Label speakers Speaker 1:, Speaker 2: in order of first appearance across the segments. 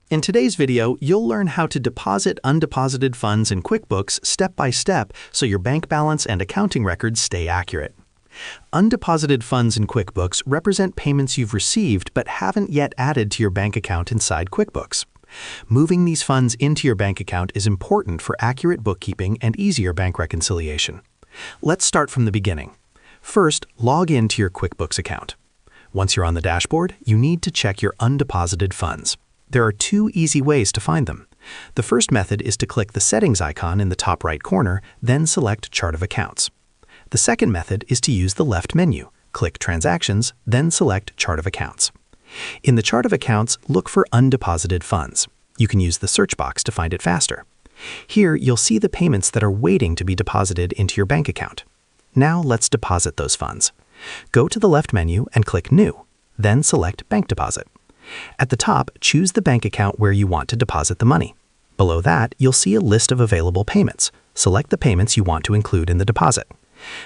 Speaker 1: In today's video, you'll learn how to deposit undeposited funds in QuickBooks step by step so your bank balance and accounting records stay accurate. Undeposited funds in QuickBooks represent payments you've received but haven't yet added to your bank account inside QuickBooks. Moving these funds into your bank account is important for accurate bookkeeping and easier bank reconciliation. Let's start from the beginning. First, log into your QuickBooks account. Once you're on the dashboard, you need to check your undeposited funds. There are two easy ways to find them. The first method is to click the settings icon in the top right corner, then select Chart of Accounts. The second method is to use the left menu. Click Transactions, then select Chart of Accounts. In the Chart of Accounts, look for Undeposited Funds. You can use the search box to find it faster. Here, you'll see the payments that are waiting to be deposited into your bank account. Now let's deposit those funds. Go to the left menu and click New, then select Bank Deposit. At the top, choose the bank account where you want to deposit the money. Below that, you'll see a list of available payments. Select the payments you want to include in the deposit.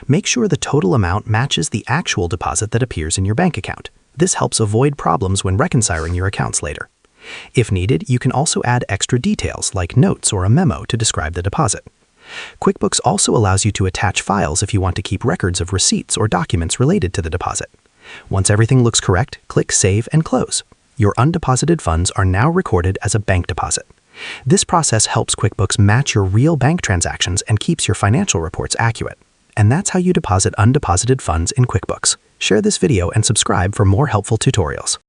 Speaker 1: Make sure the total amount matches the actual deposit that appears in your bank account. This helps avoid problems when reconciling your accounts later. If needed, you can also add extra details like notes or a memo to describe the deposit. QuickBooks also allows you to attach files if you want to keep records of receipts or documents related to the deposit. Once everything looks correct, click Save and Close. Your undeposited funds are now recorded as a bank deposit. This process helps QuickBooks match your real bank transactions and keeps your financial reports accurate. And that's how you deposit undeposited funds in QuickBooks. Share this video and subscribe for more helpful tutorials.